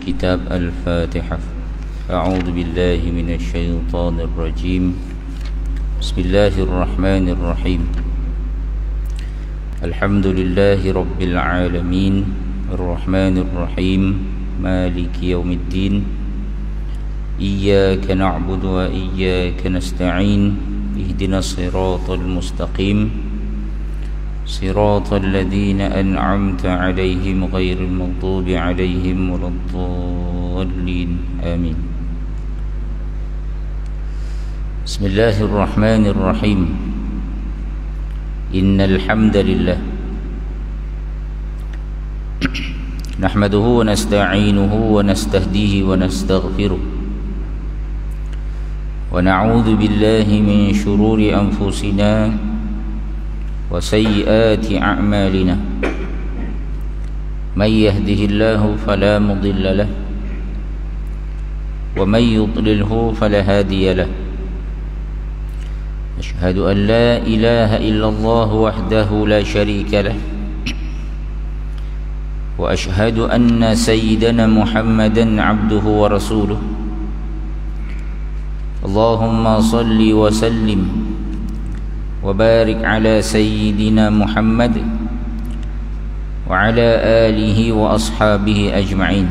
kitab Al-Fatihah. A'udzu billahi minasy syaithanir rajim. Bismillahirrahmanirrahim. Alhamdulillahi rabbil alamin, arrahmanir rahim, maliki yaumiddin. Iyyaka na'budu wa iyyaka nasta'in. Ihdinas siratal mustaqim. صراط الذين أنعمت عليهم غير المغضوب عليهم ولا الضالين آمين. بسم الله الرحمن الرحيم. إن الحمد لله نحمده ونستعينه ونستهديه ونستغفره ونعوذ بالله من شرور أنفسنا وسيئات أعمالنا. من يهده الله فلا مضل له ومن يضلله فلا هادي له. أشهد أن لا إله إلا الله وحده لا شريك له، وأشهد أن سيدنا محمدا عبده ورسوله. اللهم صل وسلم وبارك على سيدنا محمد وعلى آله وأصحابه أجمعين.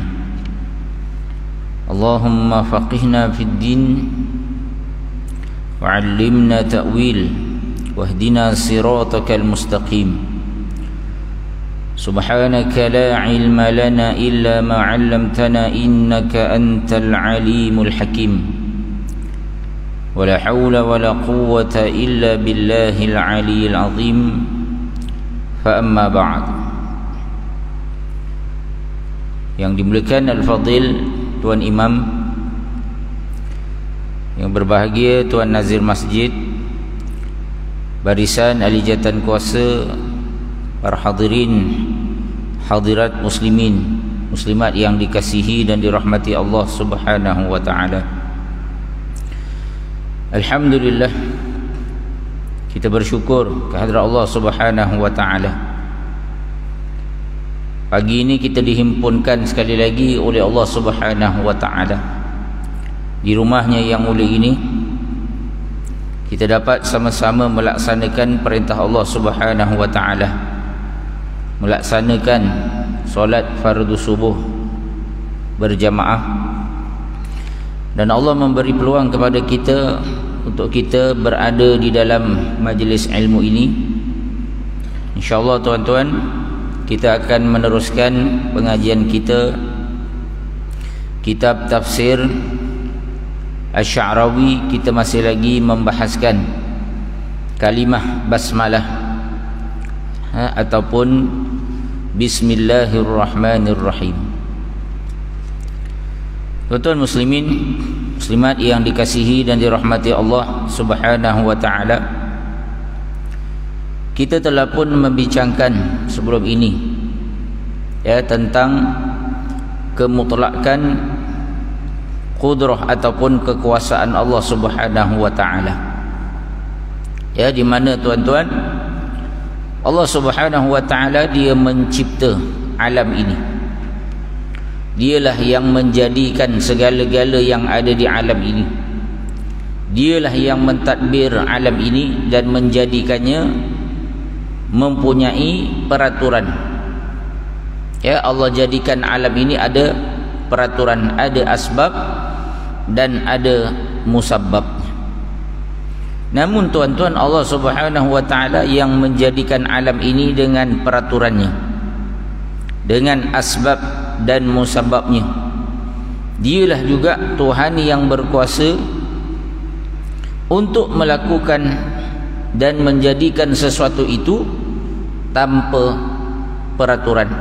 اللهم فقهنا في الدين وعلمنا تأويل واهدنا صراطك المستقيم. سبحانك لا علم لنا إلا ما علمتنا إنك أنت العليم الحكيم. ولا حول ولا قوة إلا بالله العلي العظيم. فأما بعد. Yang dimuliakan Al-Fadil Tuan Imam, yang berbahagia Tuan Nazir Masjid, barisan ahli jawatan kuasa, para hadirin hadirat muslimin muslimat yang dikasihi dan dirahmati Allah Subhanahu wa taala. Alhamdulillah, kita bersyukur kehadrat Allah Subhanahu wa taala. Pagi ini kita dihimpunkan sekali lagi oleh Allah Subhanahu wa taala di rumahnya yang mulia ini. Kita dapat sama-sama melaksanakan perintah Allah Subhanahu wa taala, melaksanakan solat fardu subuh berjamaah. Dan Allah memberi peluang kepada kita untuk kita berada di dalam majlis ilmu ini. InsyaAllah tuan-tuan, kita akan meneruskan pengajian kita kitab tafsir Asy-Sya'rawi. Kita masih lagi membahaskan kalimah basmalah ataupun Bismillahirrahmanirrahim. Tuan-tuan muslimin muslimat yang dikasihi dan dirahmati Allah Subhanahu wa taala, kita telah pun membincangkan sebelum ini tentang kemutlakan qudrah ataupun kekuasaan Allah Subhanahu wa taala. Di mana tuan-tuan, Allah Subhanahu wa taala dia mencipta alam ini. Dialah yang menjadikan segala-gala yang ada di alam ini. Dialah yang mentadbir alam ini dan menjadikannya mempunyai peraturan. Allah jadikan alam ini ada peraturan, ada asbab dan ada musabbab. Namun tuan-tuan, Allah Subhanahu wa taala yang menjadikan alam ini dengan peraturannya, dengan asbab dan musababnya. Dialah juga Tuhan yang berkuasa untuk melakukan dan menjadikan sesuatu itu tanpa peraturan,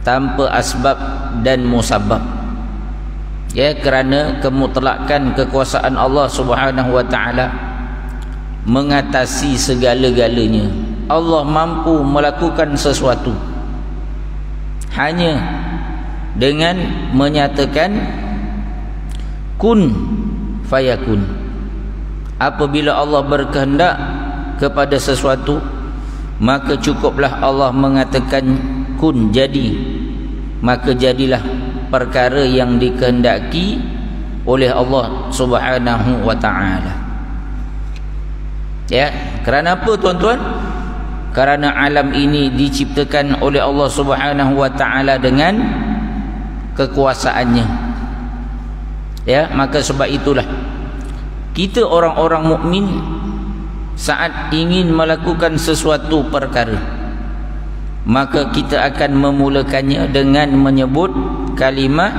tanpa asbab dan musabab. Kerana kemutlakan kekuasaan Allah Subhanahu wa taala mengatasi segala-galanya. Allah mampu melakukan sesuatu hanya dengan menyatakan kun fayakun. Apabila Allah berkehendak kepada sesuatu, maka cukuplah Allah mengatakan kun, jadi, maka jadilah perkara yang dikehendaki oleh Allah Subhanahu wa ta'ala. Ya, kerana apa tuan-tuan? Kerana alam ini diciptakan oleh Allah Subhanahu wa ta'ala dengan kekuasaannya. Ya, maka sebab itulah kita orang-orang mukmin saat ingin melakukan sesuatu perkara, maka kita akan memulakannya dengan menyebut kalimat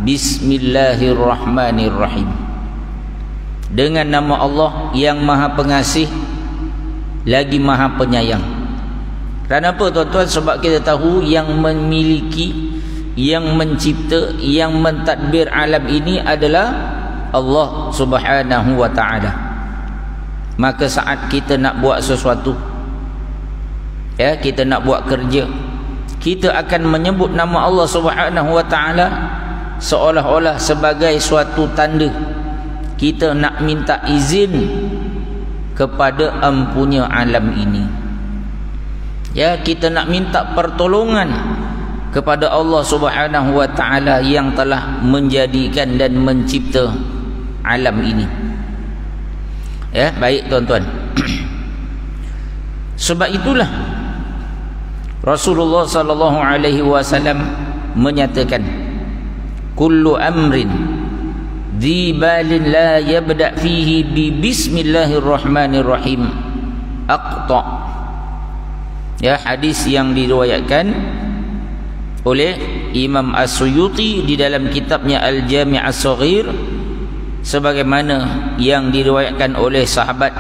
Bismillahirrahmanirrahim, dengan nama Allah yang Maha Pengasih lagi Maha Penyayang. Kenapa tuan-tuan? Sebab kita tahu yang memiliki, yang mencipta, yang mentadbir alam ini adalah Allah Subhanahu wa ta'ala. Maka saat kita nak buat sesuatu, ya, kita nak buat kerja, kita akan menyebut nama Allah Subhanahu wa ta'ala seolah-olah sebagai suatu tanda kita nak minta izin kepada empunya alam ini. Ya, kita nak minta pertolongan kepada Allah Subhanahu wa ta'ala yang telah menjadikan dan mencipta alam ini. Ya, baik tuan-tuan. Sebab itulah Rasulullah sallallahu alaihi wasallam menyatakan, kullu amrin dhi balin la yabda fihi bi bismillahirrahmanirrahim aqta. Ya, hadis yang diriwayatkan oleh Imam As-Suyuti di dalam kitabnya Al-Jami' As-Saghir, sebagaimana yang diriwayatkan oleh sahabat,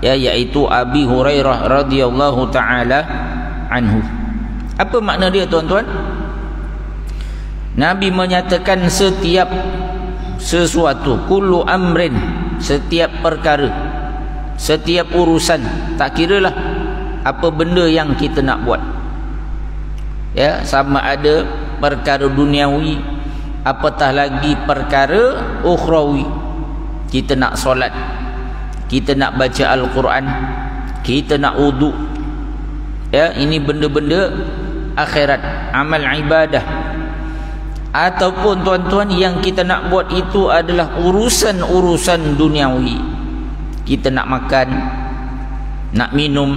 ya, iaitu Abi Hurairah radhiyallahu taala anhu. Apa makna dia tuan-tuan? Nabi menyatakan setiap sesuatu, kullu amrin, setiap perkara, setiap urusan, tak kiralah apa benda yang kita nak buat, ya, sama ada perkara duniawi apatah lagi perkara ukhrawi. Kita nak solat, kita nak baca Al-Quran, kita nak wudu, ya, ini benda-benda akhirat, amal ibadah. Ataupun tuan-tuan yang kita nak buat itu adalah urusan-urusan duniawi. Kita nak makan, nak minum,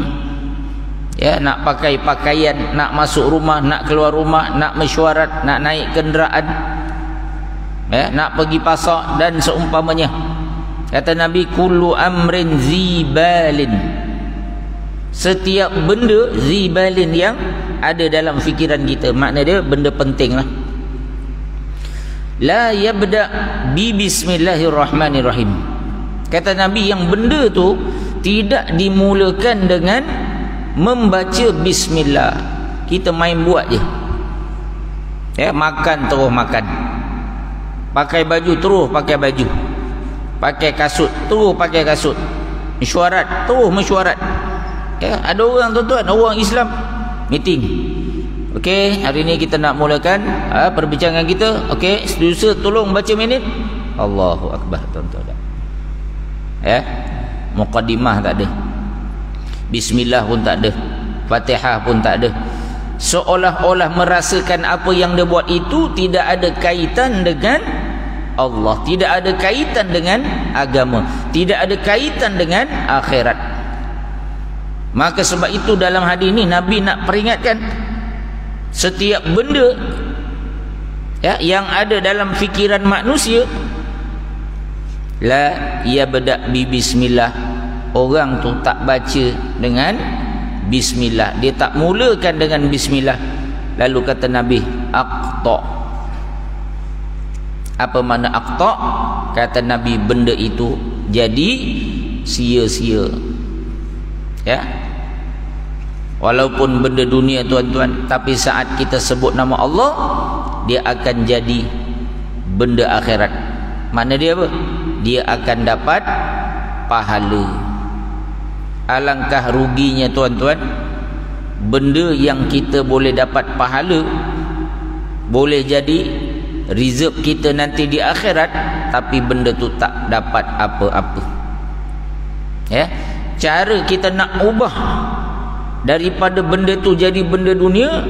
ya, nak pakai pakaian, nak masuk rumah, nak keluar rumah, nak mesyuarat, nak naik kenderaan, ya, nak pergi pasar dan seumpamanya. Kata Nabi, kullu amrin zibalin, setiap benda zibalin yang ada dalam fikiran kita, makna dia benda penting lah. La yabda bi bismillahirrahmanirrahim. Kata Nabi, yang benda tu tidak dimulakan dengan membaca bismillah. Kita main buat je, ya, makan terus makan, pakai baju terus pakai baju, pakai kasut terus pakai kasut, mesyuarat terus mesyuarat. Ya, ada orang tuan-tuan, orang Islam meeting, okey, hari ni kita nak mulakan perbincangan kita. Okey, producer tolong baca minit. Allahu Akbar tuan-tuan. Ya, muqaddimah tak ada, bismillah pun tak ada, Fatihah pun tak ada. Seolah-olah merasakan apa yang dia buat itu tidak ada kaitan dengan Allah, tidak ada kaitan dengan agama, tidak ada kaitan dengan akhirat. Maka sebab itu dalam hadis ini Nabi nak peringatkan, setiap benda, ya, yang ada dalam fikiran manusia, la yabda bi bismillah, orang tu tak baca dengan bismillah, dia tak mulakan dengan bismillah. Lalu kata Nabi, aqta. Apa makna aqta? Kata Nabi, benda itu jadi sia-sia. Ya, walaupun benda dunia tuan-tuan, tapi saat kita sebut nama Allah, dia akan jadi benda akhirat. Makna dia apa? Dia akan dapat pahala. Alangkah ruginya tuan-tuan, benda yang kita boleh dapat pahala, boleh jadi rezeki kita nanti di akhirat, tapi benda tu tak dapat apa-apa. Ya, cara kita nak ubah daripada benda tu jadi benda dunia,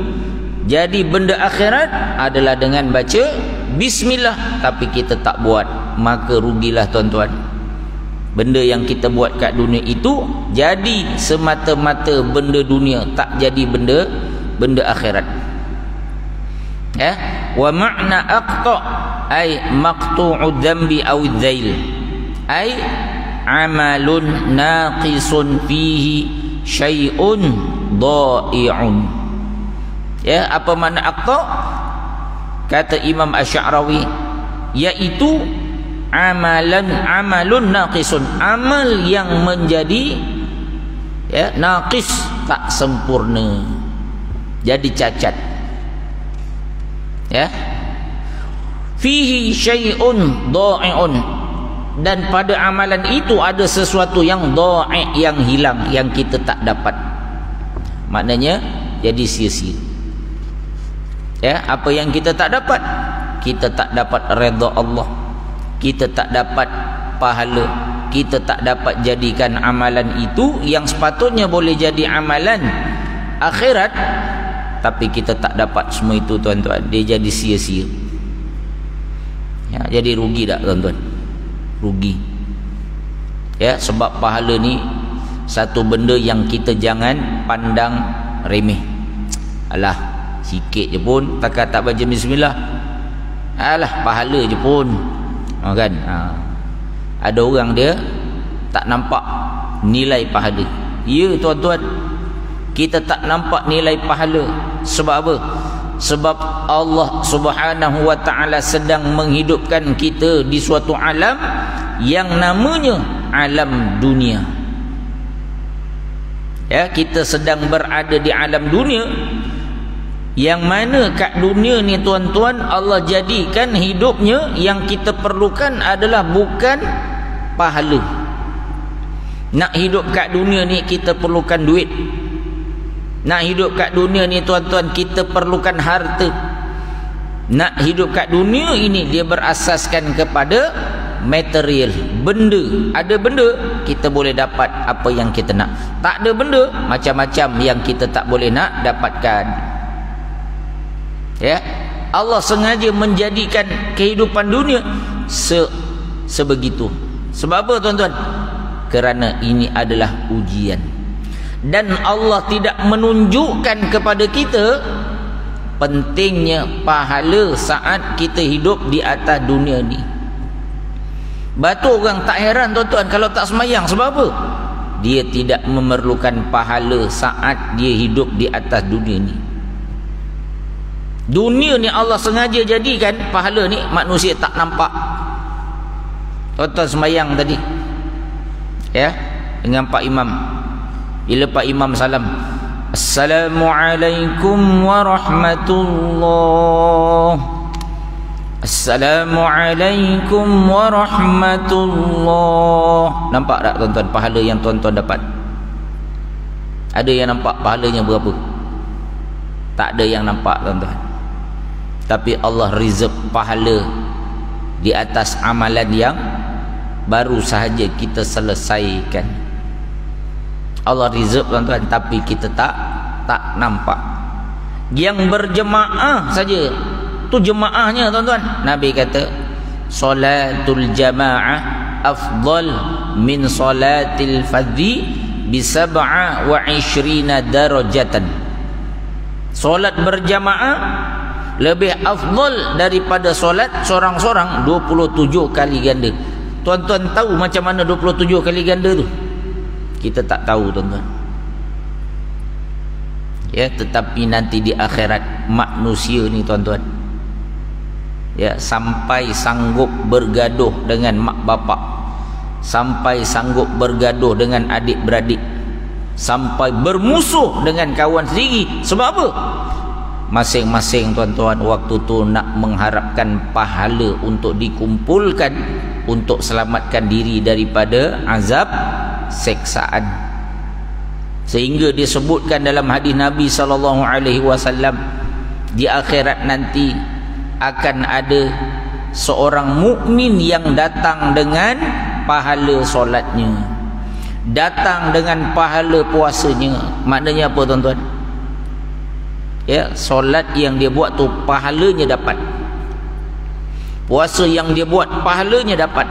jadi benda akhirat adalah dengan baca bismillah, tapi kita tak buat, maka rugilah tuan-tuan. Benda yang kita buat kat dunia itu jadi semata-mata benda dunia, tak jadi benda akhirat. Ya, wa ma'na aqta ay maqtu'ud dhanbi aw adh-dhail ay amalun naqisun fihi syai'un dha'i'un. Ya, apa makna aqta? Kata Imam Asy'arawi, yaitu amalun naqisun, amal yang menjadi naqis, tak sempurna, jadi cacat. Ya, fihi syai'un dha'i'un, dan pada amalan itu ada sesuatu yang dha'i', yang hilang, yang kita tak dapat. Maknanya jadi sia-sia. Ya, apa yang kita tak dapat? Kita tak dapat redha Allah, kita tak dapat pahala, kita tak dapat jadikan amalan itu yang sepatutnya boleh jadi amalan akhirat, tapi kita tak dapat semua itu tuan-tuan. Dia jadi sia-sia. Ya, jadi rugi tak tuan-tuan? Rugi. Ya, sebab pahala ni satu benda yang kita jangan pandang remeh. Alah, sikit je pun, takat tak baca bismillah, alah pahala je pun. Kan? Ada orang dia tak nampak nilai pahala. Ya tuan-tuan, kita tak nampak nilai pahala. Sebab apa? Sebab Allah Subhanahu wa ta'ala sedang menghidupkan kita di suatu alam yang namanya alam dunia. Ya, kita sedang berada di alam dunia, yang mana kat dunia ni tuan-tuan, Allah jadikan hidupnya yang kita perlukan adalah bukan pahala. Nak hidup kat dunia ni kita perlukan duit. Nak hidup kat dunia ni tuan-tuan, kita perlukan harta. Nak hidup kat dunia ini dia berasaskan kepada material, benda. Ada benda kita boleh dapat apa yang kita nak. Tak ada benda, macam-macam yang kita tak boleh nak dapatkan. Ya, Allah sengaja menjadikan kehidupan dunia sebegitu. Sebab apa tuan-tuan? Kerana ini adalah ujian. Dan Allah tidak menunjukkan kepada kita pentingnya pahala saat kita hidup di atas dunia ni. Batu orang tak heran tuan-tuan kalau tak semayang. Sebab apa? Dia tidak memerlukan pahala saat dia hidup di atas dunia ni. Dunia ni Allah sengaja jadikan pahala ni manusia tak nampak. Tuan-tuan semayang tadi, ya, dengan Pak Imam. Bila Pak Imam salam, Assalamualaikum warahmatullahi, Assalamualaikum warahmatullahi. Nampak tak tuan-tuan pahala yang tuan-tuan dapat? Ada yang nampak pahalanya berapa? Tak ada yang nampak tuan-tuan. Tapi Allah reserve pahala di atas amalan yang baru sahaja kita selesaikan. Allah reserve tuan-tuan, tapi kita tak nampak. Yang berjemaah saja tu jemaahnya tuan-tuan. Nabi kata salatul jamaah afdal min salatil fadhi bi 27 darajatan. Solat berjamaah lebih afdal daripada solat seorang-seorang 27 kali ganda. Tuan-tuan tahu macam mana 27 kali ganda tu? Kita tak tahu tuan-tuan. Ya, tetapi nanti di akhirat manusia ni tuan-tuan, ya, sampai sanggup bergaduh dengan mak bapak, sampai sanggup bergaduh dengan adik-beradik, sampai bermusuh dengan kawan sendiri. Sebab apa? Masing-masing tuan-tuan waktu tu nak mengharapkan pahala untuk dikumpulkan untuk selamatkan diri daripada azab seksaan. Sehingga disebutkan dalam hadis Nabi SAW, di akhirat nanti akan ada seorang mukmin yang datang dengan pahala solatnya, datang dengan pahala puasanya. Maknanya apa tuan-tuan? Ya, solat yang dia buat tu pahalanya dapat. Puasa yang dia buat pahalanya dapat.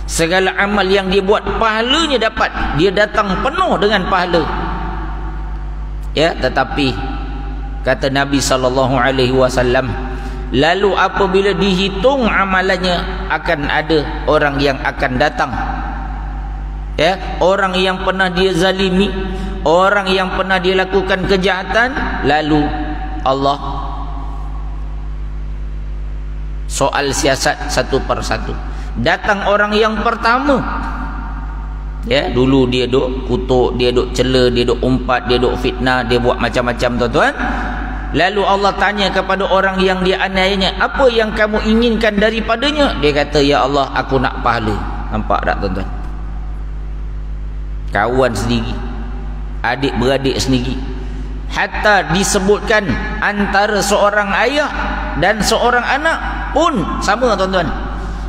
Segala amal yang dia buat pahalanya dapat. Dia datang penuh dengan pahala. Ya, tetapi kata Nabi SAW, lalu apabila dihitung amalannya, akan ada orang yang akan datang, ya, orang yang pernah dia zalimi, orang yang pernah dia lakukan kejahatan, lalu Allah soal siasat satu persatu. Datang orang yang pertama, ya, dulu dia duk kutuk, dia duk cela, dia duk umpat, dia duk fitnah, dia buat macam-macam, tuan-tuan. Lalu Allah tanya kepada orang yang dia aniayanya, apa yang kamu inginkan daripadanya? Dia kata, ya Allah, aku nak pahala. Nampak tak, tuan-tuan? Kawan sendiri, adik-beradik sendiri, hatta disebutkan antara seorang ayah dan seorang anak pun sama, tuan-tuan.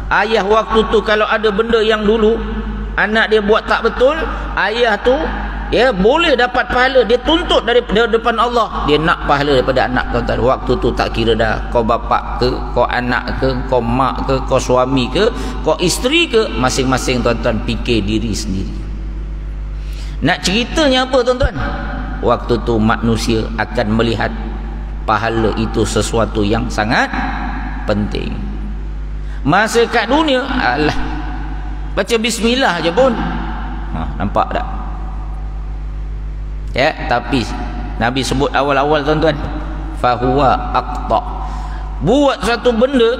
Ayah waktu tu kalau ada benda yang dulu anak dia buat tak betul, ayah tu, ya, boleh dapat pahala. Dia tuntut dari depan Allah, dia nak pahala daripada anak, tuan-tuan. Waktu tu tak kira dah kau bapak ke, kau anak ke, kau mak ke, kau suami ke, kau isteri ke, masing-masing, tuan-tuan, fikir diri sendiri. Nak ceritanya apa, tuan-tuan? Waktu tu manusia akan melihat pahala itu sesuatu yang sangat penting. Masa kat dunia, alah, baca bismillah je pun, nampak tak? Ya, tapi Nabi sebut awal-awal, tuan-tuan, fahuwa aqta. Buat satu benda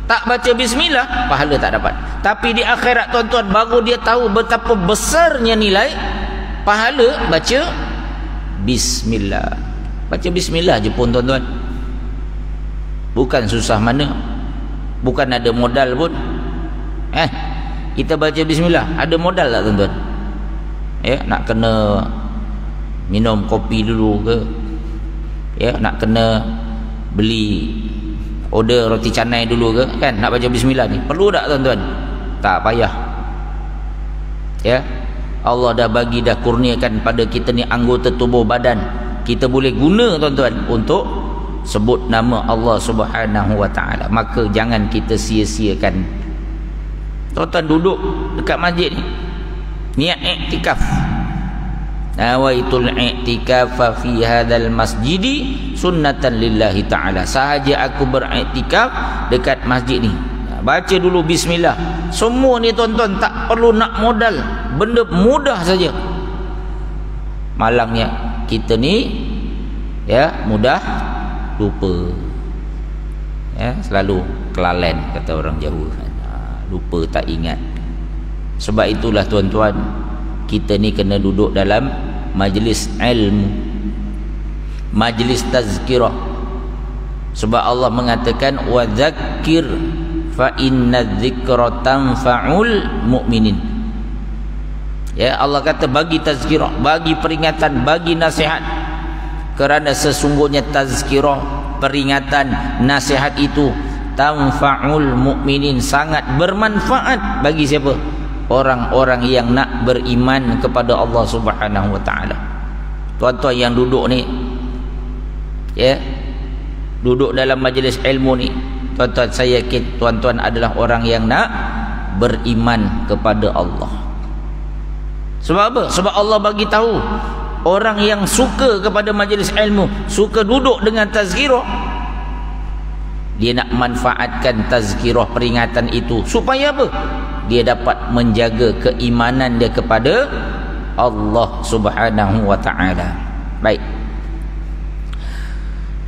tak baca bismillah, pahala tak dapat. Tapi di akhirat, tuan-tuan, baru dia tahu betapa besarnya nilai pahala baca bismillah. Baca bismillah je pun, tuan-tuan, bukan susah mana, bukan ada modal pun. Kita baca bismillah, ada modal tak, tuan-tuan? Ya, nak kena minum kopi dulu ke, ya, nak kena beli order roti canai dulu ke, kan? Nak baca bismillah ni perlu tak, tuan-tuan? Tak payah. Ya, Allah dah bagi, dah kurniakan pada kita ni anggota tubuh badan, kita boleh guna, tuan-tuan, untuk sebut nama Allah Subhanahu wa taala. Maka jangan kita sia-siakan. Tuan-tuan duduk dekat masjid ni, niat iktikaf, nawaitul i'tikafa fi hadzal masjidi sunnatan lillahi ta'ala. Sahaja aku beriktikaf dekat masjid ni, baca dulu bismillah. Semua ni, tuan-tuan, tak perlu nak modal, benda mudah saja. Malangnya kita ni, ya, mudah lupa, ya, selalu kelalen, kata orang Jawa, lupa, tak ingat. Sebab itulah, tuan-tuan, kita ni kena duduk dalam majlis ilmu, majlis tazkirah. Sebab Allah mengatakan, wa dzakir fa inna dzikra tanfa'ul mu'minin. Ya, Allah kata bagi tazkirah, bagi peringatan, bagi nasihat, kerana sesungguhnya tazkirah, peringatan, nasihat itu tanfa'ul mu'minin, sangat bermanfaat bagi siapa? Orang-orang yang nak beriman kepada Allah Subhanahu wa taala. Tuan-tuan yang duduk ni, ya, duduk dalam majlis ilmu ni, tuan-tuan, saya yakin tuan-tuan adalah orang yang nak beriman kepada Allah. Sebab apa? Sebab Allah bagi tahu orang yang suka kepada majlis ilmu, suka duduk dengan tazkirah, dia nak manfaatkan tazkirah, peringatan itu, supaya apa? Dia dapat menjaga keimanan dia kepada Allah Subhanahu wa ta'ala. Baik.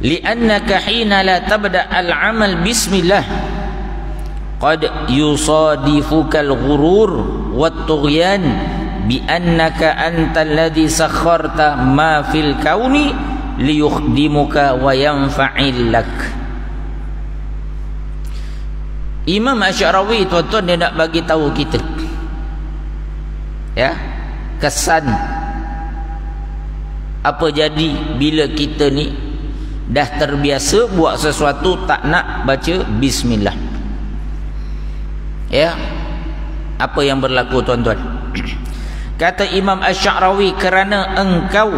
Li'annaka hina la tabda al-amal bismillah qad yusadifuka al-ghurur wat-tughyan bi annaka antal ladzi sakharta ma fil kauni liyukhdimuka wa yanfa'il lak. Imam Asy'arawi, tuan-tuan, dia nak bagi tahu kita, ya, kesan apa jadi bila kita ni dah terbiasa buat sesuatu tak nak baca bismillah. Ya, apa yang berlaku, tuan-tuan? Kata Imam Asy'arawi, kerana engkau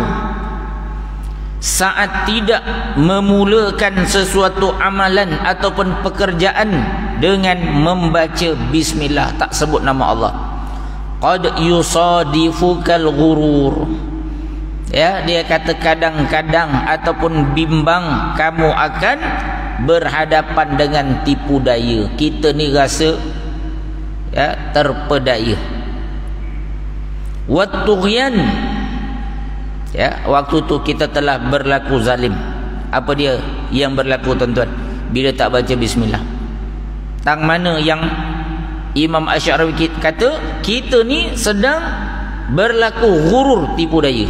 saat tidak memulakan sesuatu amalan ataupun pekerjaan dengan membaca bismillah, tak sebut nama Allah. Qad yusadifukal ghurur. Ya, dia kata kadang-kadang ataupun bimbang kamu akan berhadapan dengan tipu daya. Kita ni rasa ya terpedaya. Wat tughyan. Ya, waktu tu kita telah berlaku zalim. Apa dia yang berlaku tuan-tuan? Bila tak baca bismillah. Tang mana yang Imam Asy'ari kata kita ni sedang berlaku ghurur, tipu daya.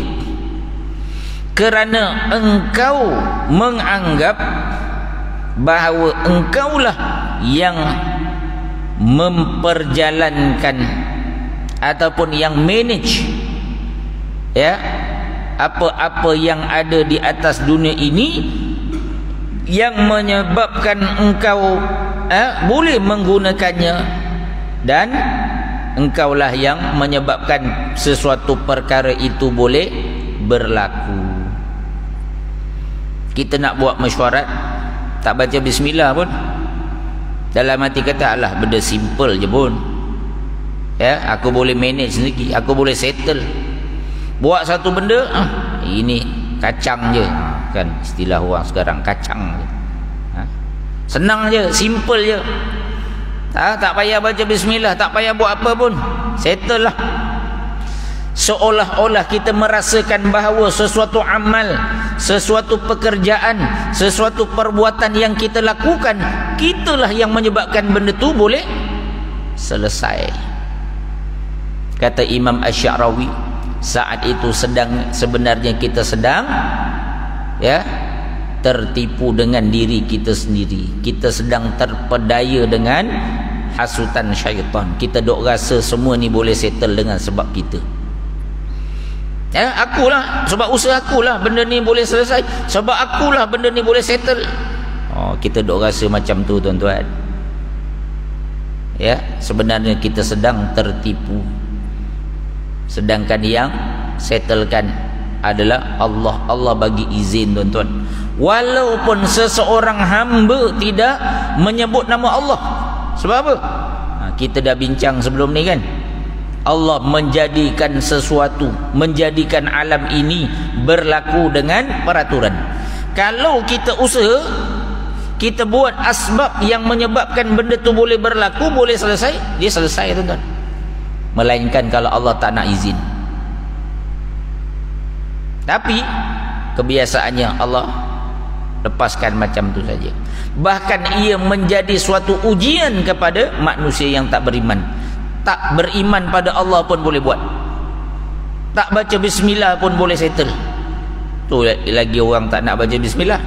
Kerana engkau menganggap bahawa engkaulah yang memperjalankan ataupun yang manage ya apa-apa yang ada di atas dunia ini, yang menyebabkan engkau boleh menggunakannya, dan engkaulah yang menyebabkan sesuatu perkara itu boleh berlaku. Kita nak buat mesyuarat tak baca bismillah pun, dalam hati kata alah benda simple je pun ya, aku boleh manage sendiri, aku boleh settle. Buat satu benda ini kacang je kan, istilah orang sekarang kacang je. Senang je, simple je. Tak payah baca bismillah, tak payah buat apa pun, settle lah. Seolah-olah kita merasakan bahawa sesuatu amal, sesuatu pekerjaan, sesuatu perbuatan yang kita lakukan, kitalah yang menyebabkan benda tu boleh selesai. Kata Imam Asy'ari, saat itu sebenarnya kita sedang ya tertipu dengan diri kita sendiri. Kita sedang terpedaya dengan hasutan syaitan. Kita dok rasa semua ni boleh settle dengan sebab kita. Ya, akulah, sebab usaha akulah benda ni boleh selesai, sebab akulah benda ni boleh settle. Kita dok rasa macam tu tuan-tuan. Ya, sebenarnya kita sedang tertipu. Sedangkan yang settlekan adalah Allah. Allah bagi izin tuan-tuan. Walaupun seseorang hamba tidak menyebut nama Allah. Sebab apa? Kita dah bincang sebelum ni kan, Allah menjadikan sesuatu, menjadikan alam ini berlaku dengan peraturan. Kalau kita usaha, kita buat asbab yang menyebabkan benda tu boleh berlaku, boleh selesai, dia selesai tuan-tuan. Melainkan kalau Allah tak nak izin. Tapi kebiasaannya Allah lepaskan macam tu saja. Bahkan ia menjadi suatu ujian kepada manusia yang tak beriman. Tak beriman pada Allah pun boleh buat. Tak baca bismillah pun boleh settle. Tu lagi orang tak nak baca bismillah.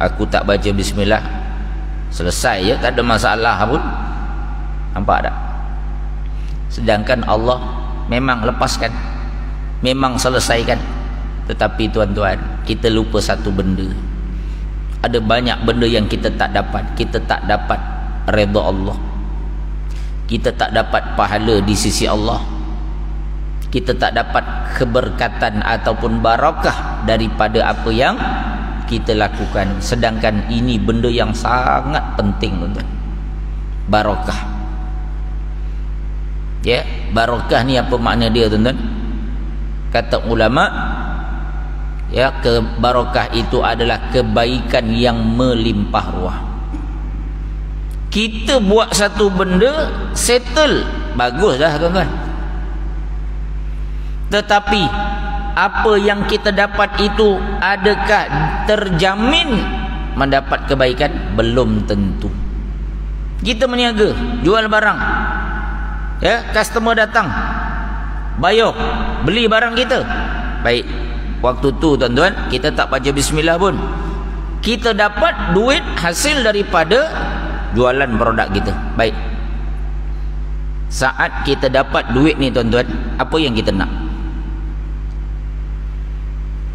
Aku tak baca bismillah, selesai je, tak ada masalah pun. Nampak tak? Sedangkan Allah memang lepaskan, memang selesaikan. Tetapi tuan-tuan, kita lupa satu benda. Ada banyak benda yang kita tak dapat. Kita tak dapat redha Allah, kita tak dapat pahala di sisi Allah, kita tak dapat keberkatan ataupun barakah daripada apa yang kita lakukan. Sedangkan ini benda yang sangat penting tuan-tuan, barakah. Ya, barakah ni apa makna dia tuan-tuan? Kata ulama, ya, barakah itu adalah kebaikan yang melimpah ruah. Kita buat satu benda settle, bagus dah tuan-tuan. Tetapi apa yang kita dapat itu adakah terjamin mendapat kebaikan? Belum tentu. Kita meniaga, jual barang, ya, customer datang, bayar, beli barang kita. Baik, waktu tu tuan-tuan kita tak baca bismillah pun, kita dapat duit hasil daripada jualan produk kita. Baik, saat kita dapat duit ni tuan-tuan, apa yang kita nak?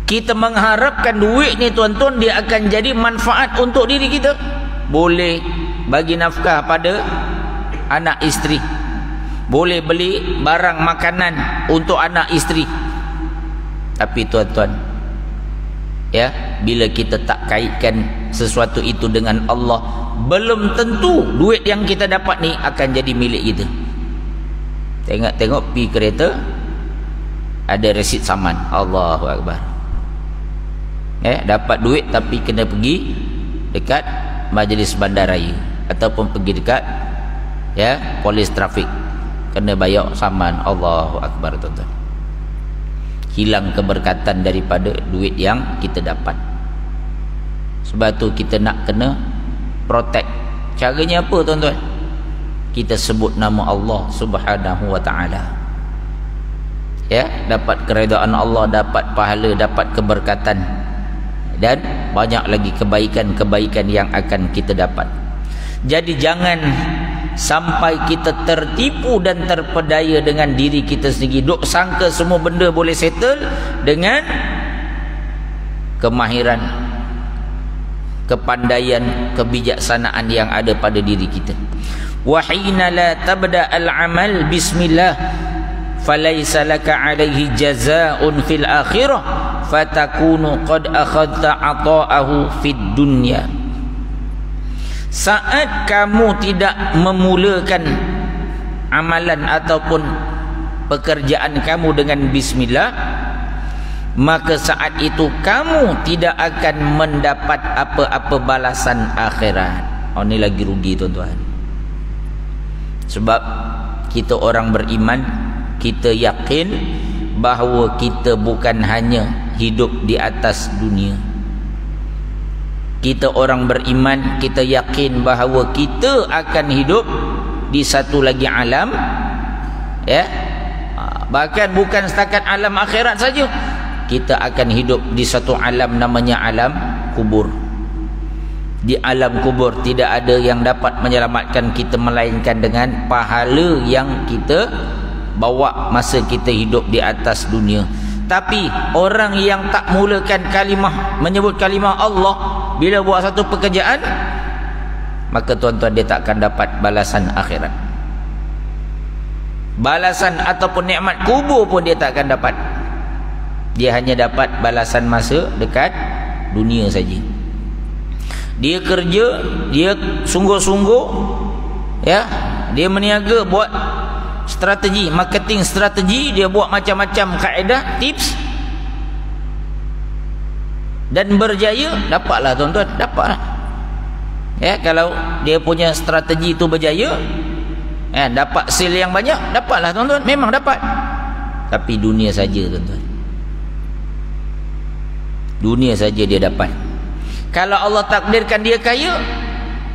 Kita mengharapkan duit ni tuan-tuan dia akan jadi manfaat untuk diri kita, boleh bagi nafkah pada anak isteri, boleh beli barang makanan untuk anak isteri. Tapi tuan-tuan, Ya, bila kita tak kaitkan sesuatu itu dengan Allah, belum tentu duit yang kita dapat ni akan jadi milik kita. Tengok pergi kereta ada resit saman, Allahu Akbar. Dapat duit tapi kena pergi dekat majlis bandaraya ataupun pergi dekat polis trafik, kena bayar saman, Allahu Akbar tuan-tuan. Hilang keberkatan daripada duit yang kita dapat. Sebab tu kita nak kena protect. Caranya apa tuan-tuan? Kita sebut nama Allah Subhanahu wa ta'ala. Dapat keredaan Allah, dapat pahala, dapat keberkatan, dan banyak lagi kebaikan-kebaikan yang akan kita dapat. Jadi jangan sampai kita tertipu dan terpedaya dengan diri kita sendiri, duk sangka semua benda boleh settle dengan kemahiran, kepandaian, kebijaksanaan yang ada pada diri kita. Wa hina la tabda al-amal bismillah falaysa laka alaihi jazaa'un fil akhirah fatakunu qad akhadta ata'ahu fid dunya. Saat kamu tidak memulakan amalan ataupun pekerjaan kamu dengan bismillah, maka saat itu kamu tidak akan mendapat apa-apa balasan akhirat. Ini lagi rugi tuan-tuan. Sebab kita orang beriman, kita yakin bahawa kita bukan hanya hidup di atas dunia. Kita orang beriman, kita yakin bahawa kita akan hidup di satu lagi alam, bahkan bukan setakat alam akhirat saja, kita akan hidup di satu alam namanya alam kubur. Di alam kubur tidak ada yang dapat menyelamatkan kita melainkan dengan pahala yang kita bawa masa kita hidup di atas dunia. Tapi orang yang tak mulakan kalimah, menyebut kalimah Allah bila buat satu pekerjaan, maka tuan-tuan dia tak akan dapat balasan akhirat. Balasan ataupun nikmat kubur pun dia tak akan dapat. Dia hanya dapat balasan masa dekat dunia saja. Dia kerja, dia sungguh-sungguh, dia meniaga, buat strategi, marketing strategi, dia buat macam-macam kaedah, tips, dan berjaya, dapatlah tuan-tuan, dapatlah. Kalau dia punya strategi itu berjaya, dapat sale yang banyak, dapatlah tuan-tuan, memang dapat. Tapi dunia saja tuan-tuan, dunia saja dia dapat. Kalau Allah takdirkan dia kaya,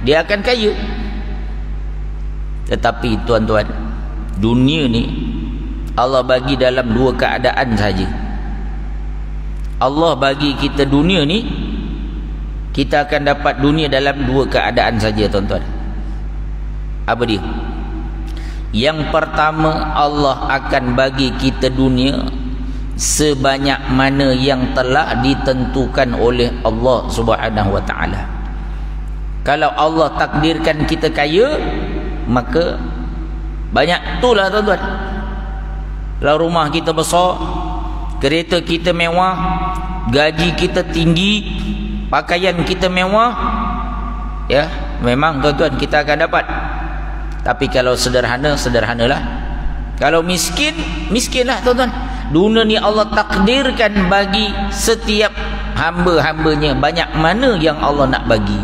dia akan kaya. Tetapi tuan-tuan, dunia ni Allah bagi dalam dua keadaan saja. Allah bagi kita dunia ni, kita akan dapat dunia dalam dua keadaan saja tuan-tuan. Apa dia? Yang pertama, Allah akan bagi kita dunia sebanyak mana yang telah ditentukan oleh Allah Subhanahu wa ta'ala. Kalau Allah takdirkan kita kaya, maka banyak itulah tuan-tuan. Kalau rumah kita besar, kereta kita mewah, gaji kita tinggi, pakaian kita mewah, memang tuan-tuan kita akan dapat. Tapi kalau sederhana, sederhanalah. Kalau miskin, miskinlah tuan-tuan. Dunia ni Allah takdirkan bagi setiap hamba-hambanya banyak mana yang Allah nak bagi.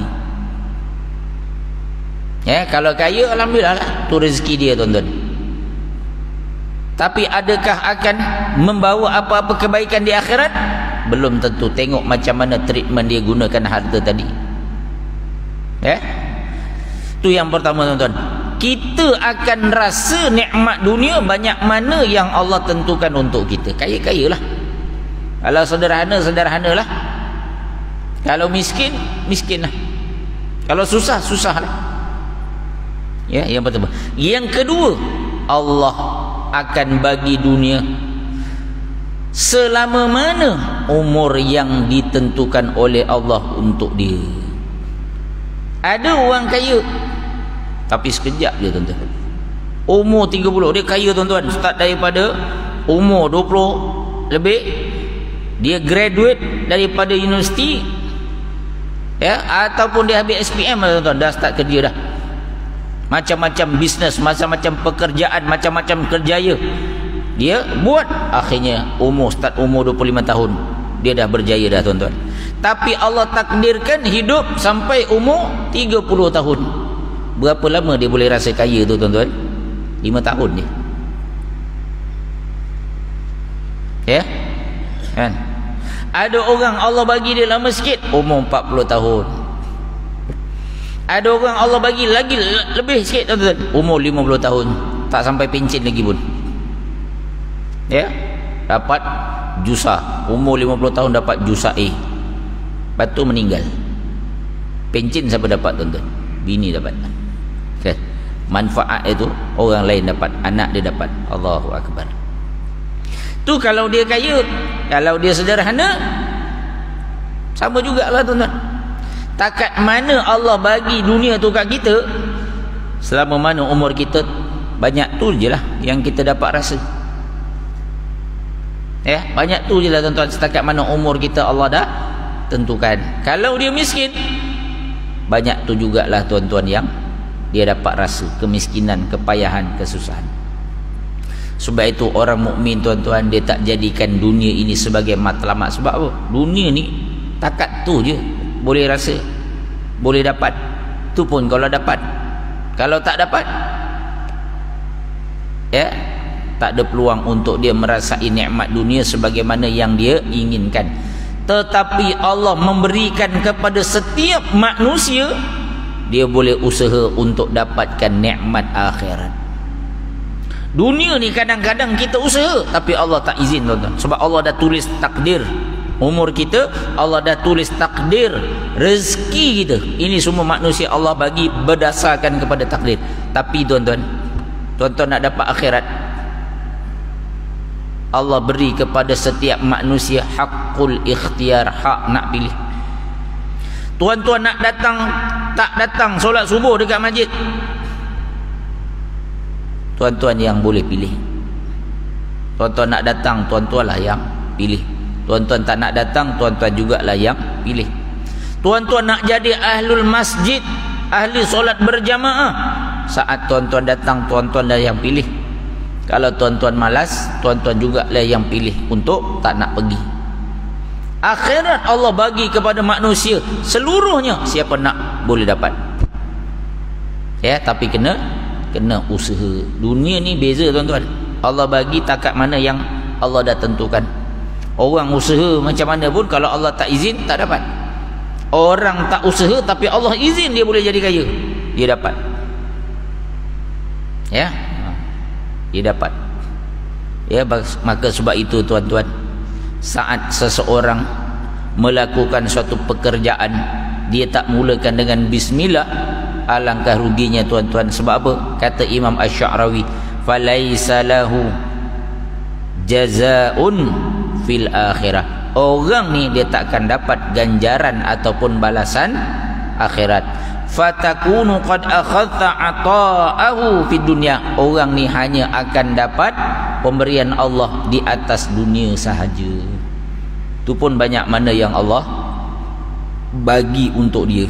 Kalau kaya, alhamdulillah lah, tu rezeki dia tuan-tuan. Tapi adakah akan membawa apa-apa kebaikan di akhirat? Belum tentu. Tengok macam mana treatment dia gunakan harta tadi. Tu yang pertama tuan-tuan. Kita akan rasa nikmat dunia banyak mana yang Allah tentukan untuk kita. Kaya-kayalah. Kalau sederhana, sederhanalah. Kalau miskin, miskinlah. Kalau susah, susahlah. Yang pertama. Yang kedua, Allah akan bagi dunia selama mana umur yang ditentukan oleh Allah untuk dia. Ada orang kaya tapi sekejap je tuan-tuan. Umur 30 dia kaya tuan-tuan. Start daripada umur 20 lebih, dia graduate daripada universiti, ya, ataupun dia habis SPM, tuan-tuan, dah start kerja dah. Macam-macam bisnes, macam-macam pekerjaan, macam-macam kerjaya dia buat. Akhirnya start umur 25 tahun dia dah berjaya dah, tuan-tuan. Tapi Allah takdirkan hidup sampai umur 30 tahun. Berapa lama dia boleh rasa kaya tu, tuan-tuan? 5 tahun je, ya kan? Ada orang Allah bagi dia lama sikit, umur 40 tahun. Ada orang Allah bagi lagi lebih sikit, tuan-tuan, umur 50 tahun, tak sampai pencen lagi pun, ya, dapat jusa. Umur 50 tahun dapat jusa A, lepas tu meninggal. Pencen siapa dapat, tuan-tuan? Bini dapat, kan? Manfaat itu orang lain dapat, anak dia dapat. Allahu Akbar. Tu kalau dia kaya. Kalau dia sederhana, sama jugalah, tuan-tuan. Takat mana Allah bagi dunia tu kat kita, selama mana umur kita, banyak tu je lah yang kita dapat rasa, ya, banyak tu je lah, tuan-tuan. Setakat mana umur kita Allah dah tentukan. Kalau dia miskin, banyak tu jugalah, tuan-tuan, yang dia dapat rasa kemiskinan, kepayahan, kesusahan. Sebab itu orang mukmin, tuan-tuan, dia tak jadikan dunia ini sebagai matlamat. Sebab apa? Dunia ni takat tu je boleh rasa, boleh dapat. Tu pun kalau dapat. Kalau tak dapat, ya, tak ada peluang untuk dia merasai nikmat dunia sebagaimana yang dia inginkan. Tetapi Allah memberikan kepada setiap manusia, dia boleh usaha untuk dapatkan nikmat akhirat. Dunia ni kadang-kadang kita usaha, tapi Allah tak izin, tuan-tuan. Sebab Allah dah tulis takdir umur kita, Allah dah tulis takdir rezeki kita. Ini semua manusia Allah bagi berdasarkan kepada takdir. Tapi tuan-tuan, tuan-tuan nak dapat akhirat, Allah beri kepada setiap manusia hakul ikhtiar, hak nak pilih. Tuan-tuan nak datang, tak datang solat subuh dekat masjid, tuan-tuan yang boleh pilih. Tuan-tuan nak datang, tuan-tuan lah yang pilih. Tuan-tuan tak nak datang, tuan-tuan jugalah yang pilih. Tuan-tuan nak jadi ahlul masjid, ahli solat berjamaah, saat tuan-tuan datang, tuan-tuan lah yang pilih. Kalau tuan-tuan malas, tuan-tuan jugalah yang pilih untuk tak nak pergi. Akhirat Allah bagi kepada manusia seluruhnya, siapa nak boleh dapat, ya. Tapi kena usaha. Dunia ni beza, tuan-tuan. Allah bagi takat mana yang Allah dah tentukan. Orang usaha macam mana pun, kalau Allah tak izin, tak dapat. Orang tak usaha tapi Allah izin, dia boleh jadi kaya, dia dapat, ya, dia dapat, ya. Maka sebab itu, tuan-tuan, saat seseorang melakukan suatu pekerjaan, dia tak mulakan dengan bismillah, alangkah ruginya, tuan-tuan. Sebab apa? Kata Imam Asy-Sya'rawi, falaisa lahu jazaa'un fil akhirah. Orang ni dia takkan dapat ganjaran ataupun balasan akhirat. Fatakunu qad akhadha ata'ahu fid dunya. Orang ni hanya akan dapat pemberian Allah di atas dunia sahaja. Tu pun banyak mana yang Allah bagi untuk dia,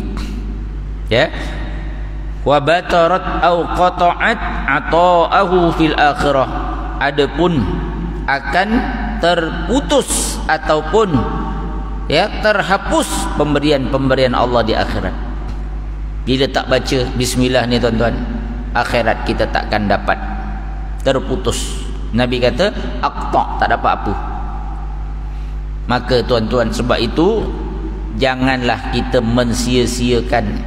ya. Wa batarat au qata'at ata'ahu fil akhirah. Adapun akan terputus ataupun, ya, terhapus pemberian-pemberian Allah di akhirat. Bila tak baca bismillah ni, tuan-tuan, akhirat kita takkan dapat, terputus. Nabi kata aqta', tak dapat apa. Maka tuan-tuan, sebab itu janganlah kita mensia-siakan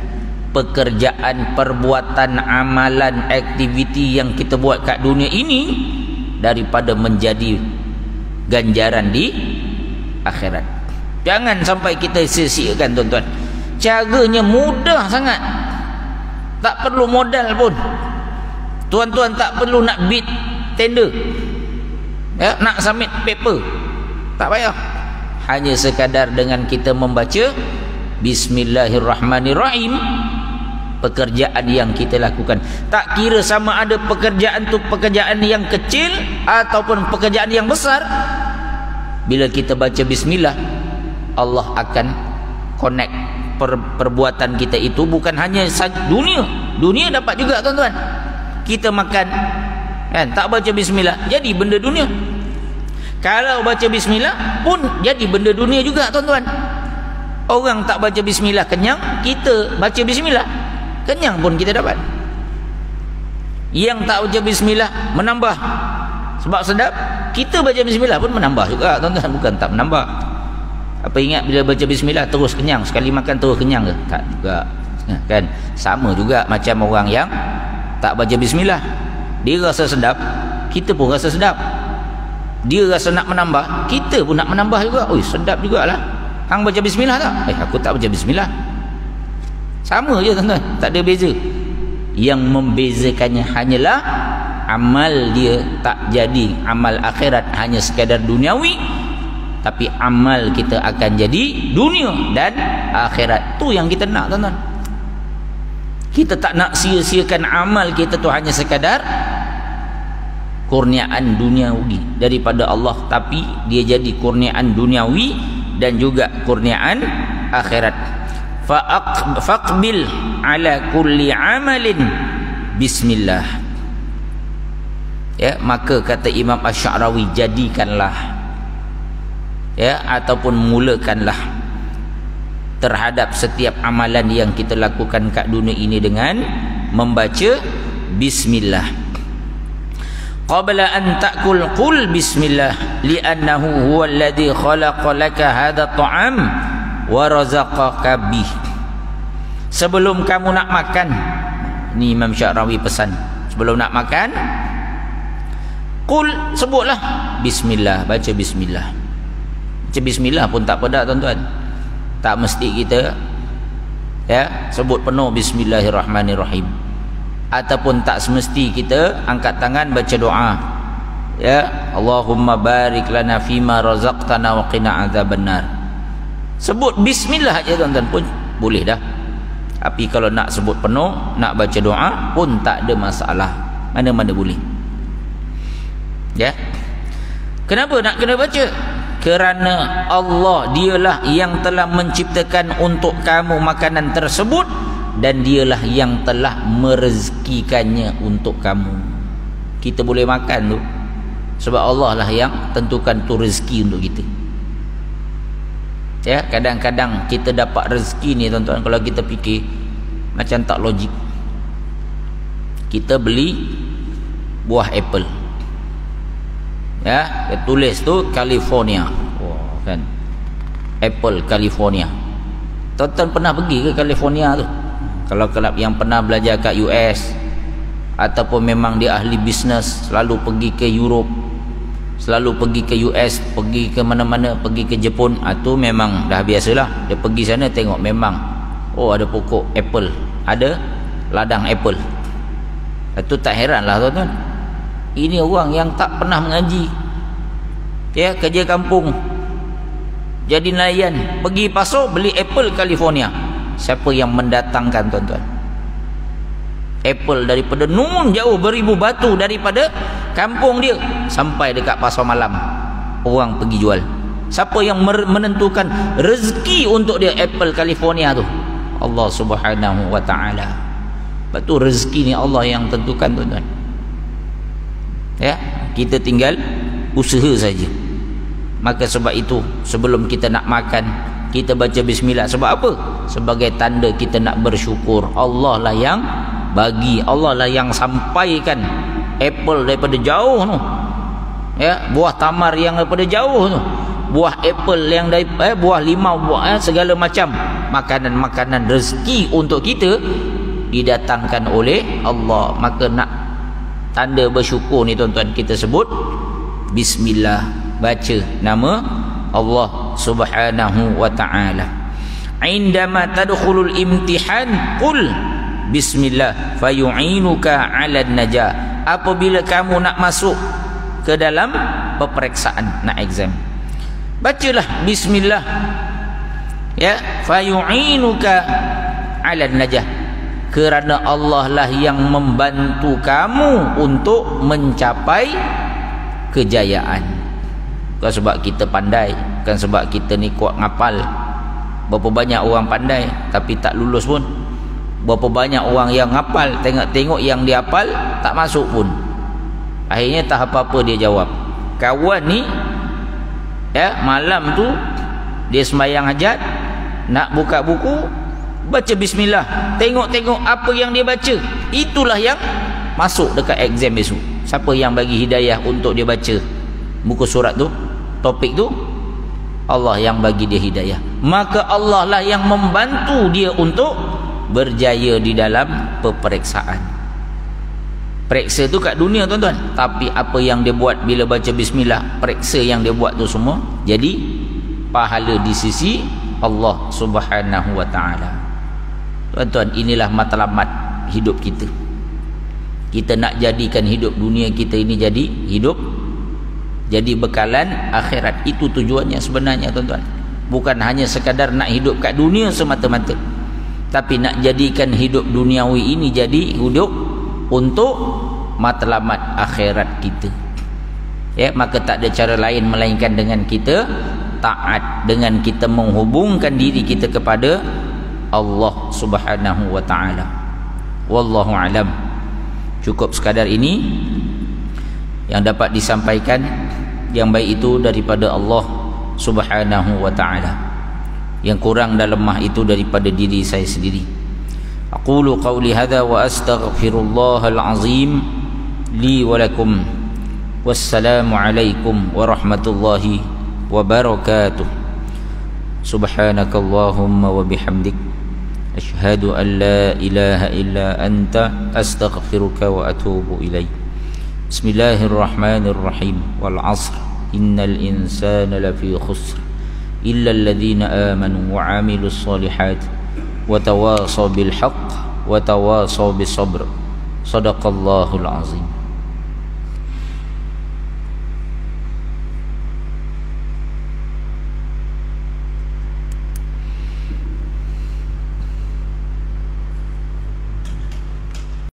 pekerjaan, perbuatan, amalan, aktiviti yang kita buat kat dunia ini daripada menjadi ganjaran di akhirat. Jangan sampai kita sia-siakan, tuan-tuan. Caranya mudah sangat, tak perlu modal pun. Tuan-tuan tak perlu nak bid tender, ya, nak submit paper, tak payah. Hanya sekadar dengan kita membaca Bismillahirrahmanirrahim, pekerjaan yang kita lakukan, tak kira sama ada pekerjaan tu pekerjaan yang kecil ataupun pekerjaan yang besar, Bila kita baca bismillah, Allah akan connect perbuatan kita itu. Bukan hanya dunia dapat juga tuan-tuan. Kita makan kan, tak baca bismillah jadi benda dunia. Kalau baca bismillah pun jadi benda dunia juga tuan-tuan. Orang tak baca bismillah kenyang, kita baca bismillah kenyang pun kita dapat. Yang tak baca bismillah menambah sebab sedap, kita baca bismillah pun menambah juga tuan-tuan, bukan tak menambah. Apa ingat bila baca bismillah terus kenyang, sekali makan terus kenyang ke? Tak juga kan. Sama juga macam orang yang tak baca bismillah, dia rasa sedap, kita pun rasa sedap. Dia rasa nak menambah, kita pun nak menambah juga. Oi, sedap jugalah. Hang baca bismillah tak? Aku tak baca bismillah. Sama je tuan-tuan, tak ada beza. Yang membezakannya hanyalah amal dia tak jadi amal akhirat, hanya sekadar duniawi, tapi amal kita akan jadi dunia dan akhirat. Tu yang kita nak tuan-tuan. Kita tak nak sia-siakan amal kita tu hanya sekadar kurniaan duniawi daripada Allah, tapi dia jadi kurniaan duniawi dan juga kurniaan akhirat. Faqbil ala kulli amalin bismillah. Ya, maka kata Imam Asy-Sya'rawi, jadikanlah ya, ataupun mulakanlah terhadap setiap amalan yang kita lakukan kat dunia ini dengan membaca bismillah. Qabla an ta'kul qul bismillah li'annahu huwa alladhi khalaqa laka hadha ta'am wa razaqaka bih. Sebelum kamu nak makan, ni Imam Sya'rawi pesan, sebelum nak makan qul, sebutlah bismillah, baca bismillah. Baca bismillah pun tak pada tuan-tuan. Tak mesti kita ya sebut penuh bismillahirrahmanirrahim, ataupun tak semesti kita angkat tangan baca doa ya Allahumma barik lana fima razaqtana wa qina adzabannar. Sebut bismillah aja tuan-tuan pun boleh dah. Tapi kalau nak sebut penuh, nak baca doa pun tak ada masalah, mana-mana boleh. Ya. Kenapa nak kena baca? Kerana Allah dialah yang telah menciptakan untuk kamu makanan tersebut, dan dialah yang telah merezekikannya untuk kamu. Kita boleh makan tu sebab Allah lah yang tentukan tu rezeki untuk kita. Ya, kadang-kadang kita dapat rezeki ni tuan-tuan, kalau kita fikir macam tak logik. Kita beli buah apple, ya, dia tulis tu California. Oh, kan, apple California. Tuan-tuan pernah pergi ke California tu? Kalau yang pernah belajar kat US, ataupun memang dia ahli bisnes, selalu pergi ke Europe, selalu pergi ke US, pergi ke mana-mana, pergi ke Jepun, tu memang dah biasalah. Dia pergi sana tengok memang, oh ada pokok apple, ada ladang apple. Itu tak heranlah tuan-tuan. Ini orang yang tak pernah mengaji, ya, kerja kampung, jadi nelayan, pergi pasar beli apple California. Siapa yang mendatangkan tuan-tuan? Apple daripada nun jauh, beribu batu daripada kampung dia sampai dekat pasar malam, orang pergi jual. Siapa yang menentukan rezeki untuk dia apple California tu? Allah Subhanahu wa ta'ala. Betul, rezeki ni Allah yang tentukan tuan-tuan. Ya, kita tinggal usaha saja. Maka sebab itu sebelum kita nak makan, kita baca bismillah. Sebab apa? Sebagai tanda kita nak bersyukur. Allah lah yang bagi, Allah lah yang sampaikan apple daripada jauh tu, ya, buah tamar yang daripada jauh tu, buah apple yang dari buah limau, buah segala macam makanan-makanan rezeki untuk kita didatangkan oleh Allah. Maka nak tanda bersyukur ni tuan-tuan, kita sebut bismillah, baca nama Allah Subhanahu wa ta'ala. Indama tadkhulul imtihan qul bismillah fayu'inuka 'alan najah. Apabila kamu nak masuk ke dalam peperiksaan, nak exam, bacalah bismillah, ya, fayu'inuka 'alan najah, kerana Allah lah yang membantu kamu untuk mencapai kejayaan. Bukan sebab kita pandai, bukan sebab kita ni kuat ngapal. Berapa banyak orang pandai tapi tak lulus pun. Berapa banyak orang yang ngapal, tengok-tengok yang dia hafal tak masuk pun. Akhirnya tak apa-apa dia jawab. Kawan ni malam tu dia sembahyang hajat, nak buka buku, baca bismillah, tengok-tengok apa yang dia baca, itulah yang masuk dekat exam besok. Siapa yang bagi hidayah untuk dia baca buku surat tu, topik tu? Allah yang bagi dia hidayah. Maka Allah lah yang membantu dia untuk berjaya di dalam peperiksaan. Periksa tu kat dunia tuan-tuan, tapi apa yang dia buat bila baca bismillah, periksa yang dia buat tu semua jadi pahala di sisi Allah Subhanahu wa taala. Tuan-tuan, inilah matlamat hidup kita. Kita nak jadikan hidup dunia kita ini jadi bekalan akhirat. Itu tujuannya sebenarnya tuan-tuan. Bukan hanya sekadar nak hidup kat dunia semata-mata, tapi nak jadikan hidup duniawi ini jadi hidup untuk matlamat akhirat kita. Maka tak ada cara lain melainkan dengan kita taat, dengan kita menghubungkan diri kita kepada Allah Subhanahu wa taala. Wallahu alam. Cukup sekadar ini yang dapat disampaikan. Yang baik itu daripada Allah Subhanahu wa taala. Yang kurang dan lemah itu daripada diri saya sendiri. أقول قولي هذا وأستغفر الله العظيم لي ولكم والسلام عليكم ورحمة الله وبركاته سبحانك اللهم وبحمدك أشهد أن لا إله إلا أنت أستغفرك وأتوب إليك بسم الله الرحمن الرحيم والعصر إن الإنسان لفي خسر إلا الذين آمنوا وعملوا الصالحات وتواصوا بالحق وتواصوا بالصبر صدق الله العظيم.